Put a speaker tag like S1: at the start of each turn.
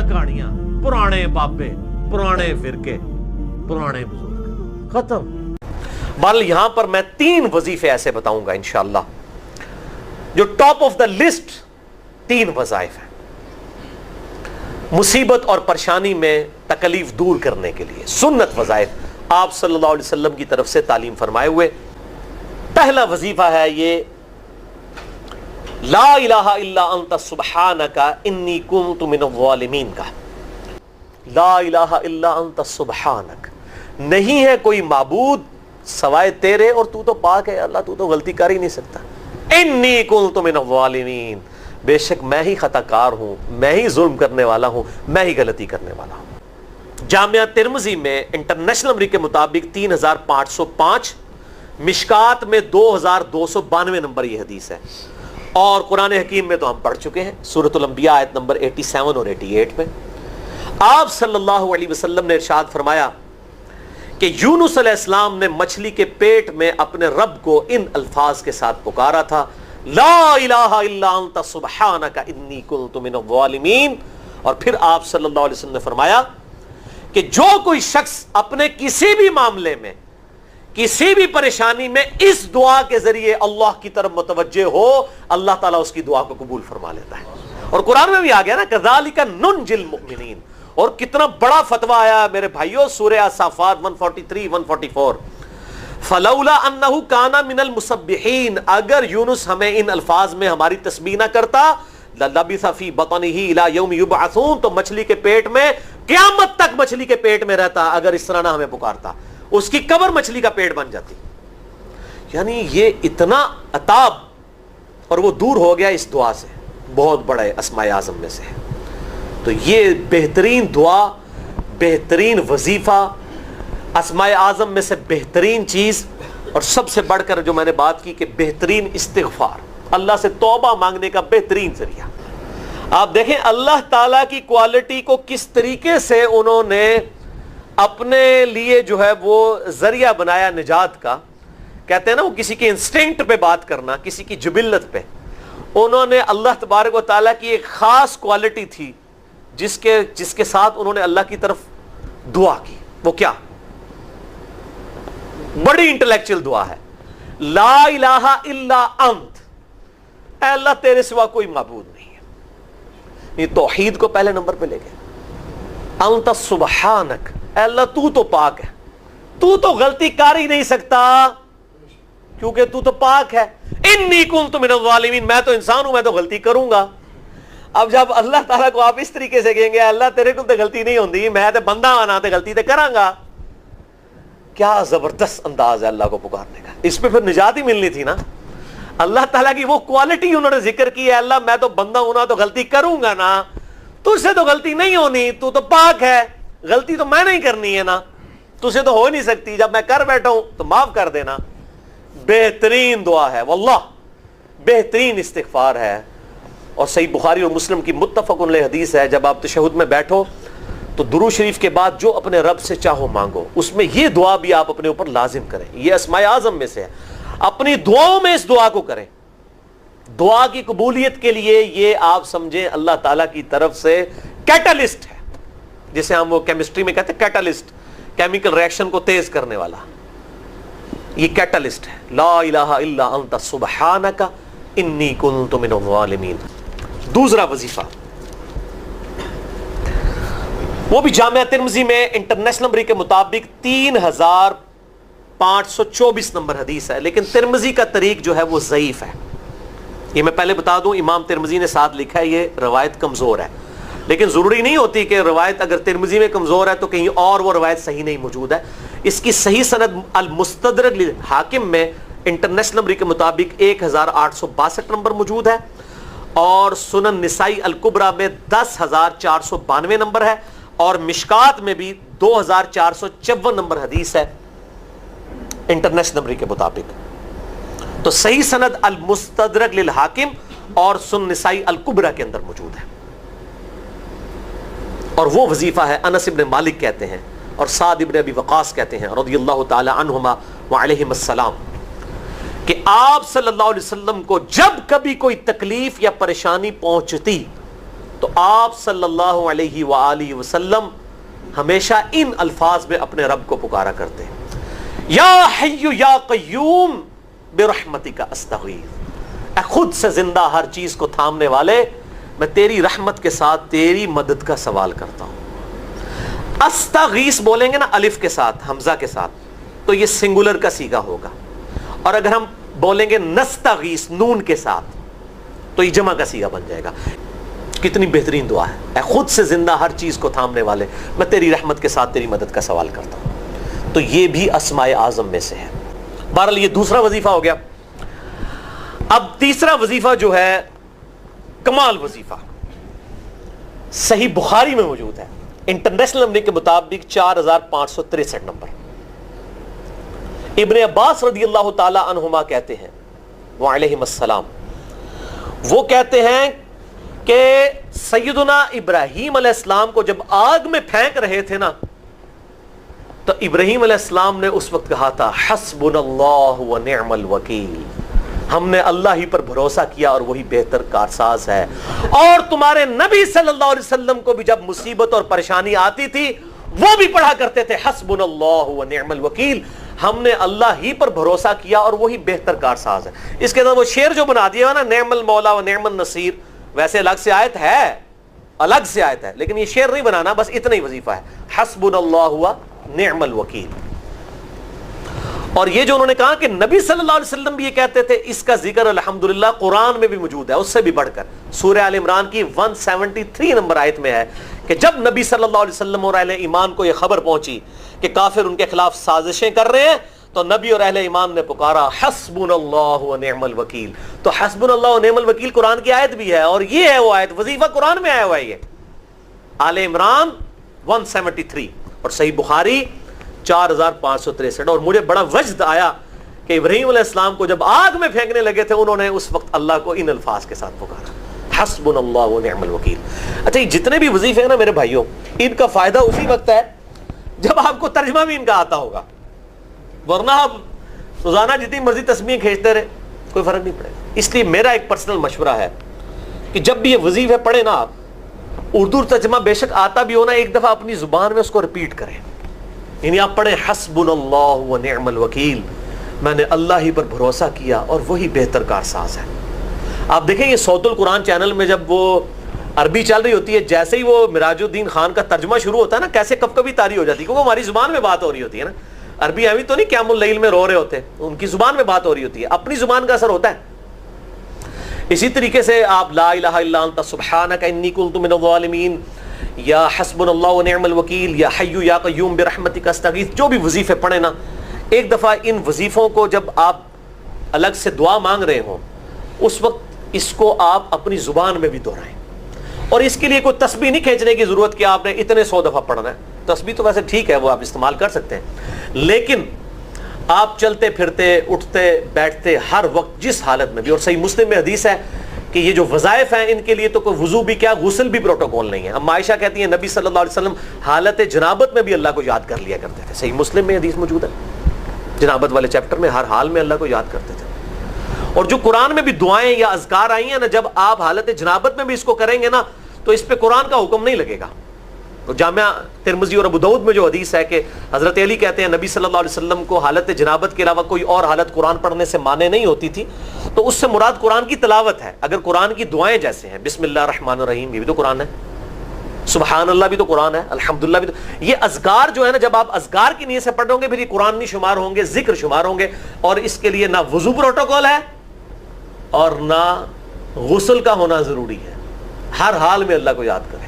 S1: کہانیاں، پرانے بابے، پرانے فرقے، پرانے بزرگ، ختم۔
S2: بل یہاں پر میں 3 وظیفے ایسے بتاؤں گا انشاءاللہ جو ٹاپ آف دا لسٹ 3 وظائف ہیں مصیبت اور پریشانی میں تکلیف دور کرنے کے لیے، سنت وظائف آپ صلی اللہ علیہ وسلم کی طرف سے تعلیم فرمائے ہوئے۔ پہلا وظیفہ ہے یہ لا الہ الا انت سبحانک انی کنت من الظالمین کا۔ لا الہ الا انت سبحانک، نہیں ہے کوئی معبود سوائے تیرے اور تو پاک ہے اللہ، تو غلطی کر ہی نہیں سکتا۔ انی کنت من الظالمین، بے شک میں ہی خطا کار ہوں، میں ہی ظلم کرنے والا ہوں، میں ہی غلطی کرنے والا ہوں۔ جامعہ ترمذی میں انٹرنیشنل نمبر کے مطابق 3505، مشکات میں 2292 نمبر یہ حدیث ہے، اور قرآن حکیم میں تو ہم پڑھ چکے ہیں سورۃ الانبیاء آیت نمبر 87 اور 88 میں آپ صلی اللہ علیہ وسلم نے ارشاد فرمایا کہ یونس علیہ السلام نے مچھلی کے پیٹ میں اپنے رب کو ان الفاظ کے ساتھ پکارا تھا، لا الہ الا انت سبحانک انی کنت من الظالمین۔ اور پھر آپ صلی اللہ علیہ وسلم نے فرمایا کہ جو کوئی شخص اپنے کسی بھی معاملے میں، کسی بھی پریشانی میں اس دعا کے ذریعے اللہ کی طرف متوجہ ہو، اللہ تعالیٰ اس کی دعا کو قبول فرما لیتا ہے۔ اور قرآن میں بھی آ گیا نا کذالک ننجی المؤمنین، اور کتنا بڑا فتویٰ آیا میرے بھائیوں، سورہ الصافات 143 144، فلولا انہ کان من المسبحین، اگر یونس ہمیں ان الفاظ میں ہماری تسبیح نہ کرتا، للبث فی بطنہ الی یوم یبعثون، تو مچھلی کے پیٹ میں قیامت تک مچھلی کے پیٹ میں رہتا اگر اس طرح نہ ہمیں پکارتا، اس کی قبر مچھلی کا پیٹ بن جاتی۔ یعنی یہ اتنا عطاب، اور وہ دور ہو گیا اس دعا سے، بہت بڑے اسماء اعظم میں سے ہے۔ تو یہ بہترین دعا، بہترین وظیفہ، اسماء اعظم میں سے بہترین چیز، اور سب سے بڑھ کر جو میں نے بات کی کہ بہترین استغفار، اللہ سے توبہ مانگنے کا بہترین ذریعہ۔ آپ دیکھیں اللہ تعالیٰ کی کوالٹی کو کس طریقے سے انہوں نے اپنے لیے جو ہے وہ ذریعہ بنایا نجات کا۔ کہتے ہیں نا وہ کسی کے انسٹنکٹ پہ بات کرنا، کسی کی جبلت پہ، انہوں نے اللہ تبارک و تعالیٰ کی ایک خاص کوالٹی تھی جس کے ساتھ انہوں نے اللہ کی طرف دعا کی۔ وہ کیا؟ بڑی انٹلیکچوئل دعا ہے، لا الہ الا انت، اے اللہ تیرے سوا کوئی معبود نہیں ہے۔ یہ توحید کو پہلے نمبر پہ لے گئے۔ انت سبحانک، اے اللہ تو پاک ہے، تو غلطی کر ہی نہیں سکتا کیونکہ تو پاک ہے۔ انی کنت من الظالمین، میں تو انسان ہوں، میں تو غلطی کروں گا۔ اب جب اللہ تعالیٰ کو آپ اس طریقے سے کہیں گے اللہ تیرے کو تو غلطی نہیں ہوندی، میں تو بندہ آنا تو غلطی تو کراں گا، کیا زبردست انداز ہے اللہ کو پکارنے کا۔ اس پہ پھر نجات ہی ملنی تھی نا۔ اللہ تعالیٰ کی وہ کوالٹی انہوں نے ذکر کی ہے، اللہ میں تو بندہ ہوں نا تو غلطی کروں گا نا، تجھ سے تو غلطی نہیں ہونی، تو پاک ہے، غلطی تو میں نہیں کرنی ہے نا، تجھ سے تو ہو نہیں سکتی، جب میں کر بیٹھا ہوں تو معاف کر دینا۔ بہترین دعا ہے واللہ، بہترین استغفار ہے، اور صحیح بخاری اور مسلم کی متفق علیہ حدیث ہے، جب آپ تشہد میں بیٹھو تو درود شریف کے بعد جو اپنے رب سے چاہو مانگو، اس میں یہ دعا بھی آپ اپنے اوپر لازم کریں۔ یہ اسماء اعظم میں سے ہے، اپنی دعاؤں میں اس دعا کو کریں۔ دعا کی قبولیت کے لیے یہ آپ سمجھیں اللہ تعالیٰ کی طرف سے کیٹالسٹ ہے، جسے ہم وہ کیمسٹری میں کہتے ہیں کیٹالسٹ، کیمیکل ریئیکشن کو تیز کرنے والا، یہ کیٹالسٹ ہے۔ لا الہ الا انت سبحانک انی کنت من الظالمین۔ دوسرا وظیفہ وہ بھی جامعہ ترمذی میں انٹرنیشنل نمبر کے مطابق 3524 نمبر حدیث ہے، لیکن ترمذی کا طریق جو ہے وہ ضعیف ہے۔ یہ میں پہلے بتا دوں، امام ترمذی نے ساتھ لکھا ہے یہ روایت کمزور ہے، لیکن ضروری نہیں ہوتی کہ روایت اگر ترمذی میں کمزور ہے تو کہیں اور وہ روایت صحیح نہیں موجود ہے۔ اس کی صحیح سند المستدرک للحاکم میں انٹرنیشنل نمبر کے مطابق 1862 نمبر موجود ہے، اور سنن نسائی الکبریٰ میں 10492 نمبر ہے، اور مشکات میں بھی 2454 نمبر حدیث ہے انٹرنیشنل نمبر کے مطابق۔ تو صحیح سند المستدرک للحاکم اور سنن نسائی الکبریٰ کے اندر موجود ہے، اور وہ وظیفہ ہے انس ابن مالک کہتے ہیں اور سعد ابن ابی وقاص کہتے ہیں رضی اللہ تعالی عنہما وعلیہم السلام، کہ آپ صلی اللہ علیہ وسلم کو جب کبھی کوئی تکلیف یا پریشانی پہنچتی تو آپ صلی اللہ علیہ وآلہ وسلم ہمیشہ ان الفاظ میں اپنے رب کو پکارا کرتے ہیں، یا حی یا قیوم برحمتک استغیث، اے خود سے زندہ ہر چیز کو تھامنے والے، میں تیری رحمت کے ساتھ تیری مدد کا سوال کرتا ہوں۔ استغیث بولیں گے نا الف کے ساتھ، حمزہ کے ساتھ، تو یہ سنگولر کا صیغہ ہوگا، اور اگر ہم بولیں گے نستغیث نون کے ساتھ تو یہ جمع کا صیغہ بن جائے گا۔ کتنی بہترین دعا ہے، اے خود سے زندہ ہر چیز کو تھامنے والے، میں تیری رحمت کے ساتھ تیری مدد کا سوال کرتا ہوں۔ تو یہ بھی اسماء اعظم میں سے ہے۔ بہرحال یہ دوسرا وظیفہ ہو گیا۔ اب تیسرا وظیفہ جو ہے کمال وظیفہ، صحیح بخاری میں موجود ہے، انٹرنیشنل نمبر کے مطابق 4563 نمبر۔ ابن عباس رضی اللہ تعالی عنہما کہتے ہیں وعلیہم السلام، وہ کہتے ہیں کہ سیدنا ابراہیم علیہ السلام کو جب آگ میں پھینک رہے تھے نا، تو ابراہیم علیہ السلام نے اس وقت کہا تھا حسبنا اللہ ونعم الوکیل، ہم نے اللہ ہی پر بھروسہ کیا اور وہی بہتر کارساز ہے۔ اور تمہارے نبی صلی اللہ علیہ وسلم کو بھی جب مصیبت اور پریشانی آتی تھی وہ بھی پڑھا کرتے تھے حسبنا اللہ ونعم الوکیل، ہم نے اللہ ہی پر بھروسہ کیا اور وہی بہتر کارساز ہے۔ اس کے اندر وہ شعر جو بنا دیا نا، نعم المولا و نعم النصیر، ویسے الگ سے آیت ہے، الگ سے آیت ہے، لیکن یہ شعر نہیں بنانا، بس اتنا ہی وظیفہ ہے، حسبنا اللہ و نعم الوکیل۔ اور یہ جو انہوں نے کہا کہ نبی صلی اللہ علیہ وسلم بھی یہ کہتے تھے، اس کا ذکر الحمدللہ قرآن میں بھی موجود ہے، اس سے بھی بڑھ کر سورہ آل عمران کی 173 نمبر آیت میں ہے کہ جب نبی صلی اللہ علیہ وسلم اور اہل ایمان کو یہ خبر پہنچی کہ کافر ان کے خلاف سازشیں کر رہے ہیں، تو نبی اور اہل ایمان نے پکارا حسبنا اللہ و نعم الوکیل۔ تو حسبنا اللہ و نعم الوکیل قرآن کی آیت بھی ہے، اور یہ ہے وہ آیت، وظیفہ قرآن میں آیا ہوا ہے، یہ آل عمران 173 اور صحیح بخاری 4563۔ اور مجھے بڑا وجد آیا کہ ابراہیم علیہ السلام کو جب آگ میں پھینکنے لگے تھے، انہوں نے اس وقت اللہ کو ان الفاظ کے ساتھ پکارا حسبنا اللہ و نعم الوکیل۔ اچھا، یہ جتنے بھی وظیفے ہیں نا میرے بھائیوں، ان کا فائدہ اسی وقت ہے جب آپ کو ترجمہ بھی ان کا آتا ہوگا، ورنہ آپ روزانہ جتنی مرضی تسبیحیں کھینچتے رہے کوئی فرق نہیں پڑے گا۔ اس لیے میرا ایک پرسنل مشورہ ہے کہ جب بھی یہ وظیفے پڑھیں نا آپ، اردو ترجمہ بے شک آتا بھی ہونا، ایک دفعہ اپنی زبان میں اس کو ریپیٹ کریں، یعنی آپ پڑھیں حسبنا اللہ و نعم الوکیل، میں نے اللہ ہی پر بھروسہ کیا اور وہی بہتر کارساز ہے۔ آپ دیکھیں یہ صوت القرآن چینل میں جب وہ عربی چل رہی ہوتی ہے، جیسے ہی وہ مراج الدین خان کا ترجمہ شروع ہوتا ہے نا، کیسے کب کبھی طاری ہو جاتی ہے، کیونکہ ہماری زبان میں بات ہو رہی ہوتی ہے نا، عربی ہمیں تو نہیں قیام اللیل میں رو رہے ہوتے، ان کی زبان میں بات ہو رہی ہوتی ہے، اپنی زبان کا اثر ہوتا ہے۔ اسی طریقے سے آپ لا الہ الا انت سبحانک انی کنت من الظالمین، یا حسبنا اللہ و نعم الوکیل، یا حی یا قیوم برحمتک استغیث، جو بھی وظیفے پڑھیں نا، ایک دفعہ ان وظیفوں کو جب آپ الگ سے دعا مانگ رہے ہوں، اس وقت اس کو آپ اپنی زبان میں بھی دہرائیں۔ اور اس کے لیے کوئی تسبیح نہیں کھینچنے کی ضرورت کہ آپ نے اتنے 100 دفعہ پڑھنا ہے، تسبیح تو ویسے ٹھیک ہے، وہ آپ استعمال کر سکتے ہیں، لیکن آپ چلتے پھرتے اٹھتے بیٹھتے ہر وقت جس حالت میں بھی، اور صحیح مسلم میں حدیث ہے کہ یہ جو وظائف ہیں ان کے لیے تو کوئی وضو بھی کیا، غسل بھی پروٹوکول نہیں ہے۔ اب عائشہ کہتی ہیں نبی صلی اللہ علیہ وسلم حالت جنابت میں بھی اللہ کو یاد کر لیا کرتے تھے، صحیح مسلم میں حدیث موجود ہے، جنابت والے چیپٹر میں ہر حال میں اللہ کو یاد کرتے تھے۔ اور جو قرآن میں بھی دعائیں یا اذکار آئی ہیں نا، جب آپ حالت جنابت میں بھی اس کو کریں گے نا تو اس پہ قرآن کا حکم نہیں لگے گا۔ تو جامعہ ترمذی اور ابو داؤد میں جو حدیث ہے کہ حضرت علی کہتے ہیں نبی صلی اللہ علیہ وسلم کو حالت جنابت کے علاوہ کوئی اور حالت قرآن پڑھنے سے مانے نہیں ہوتی تھی، تو اس سے مراد قرآن کی تلاوت ہے۔ اگر قرآن کی دعائیں جیسے ہیں بسم اللہ الرحمن الرحیم، یہ بھی تو قرآن ہے، سبحان اللہ بھی تو قرآن ہے، الحمدللہ بھی تو، یہ اذکار جو ہے نا، جب آپ اذکار کی نیت سے پڑھ ہوں گے پھر یہ قرآن نہیں شمار ہوں گے، ذکر شمار ہوں گے، اور اس کے لیے نہ وضو پروٹوکول ہے اور نہ غسل کا ہونا ضروری ہے، ہر حال میں اللہ کو یاد کریں۔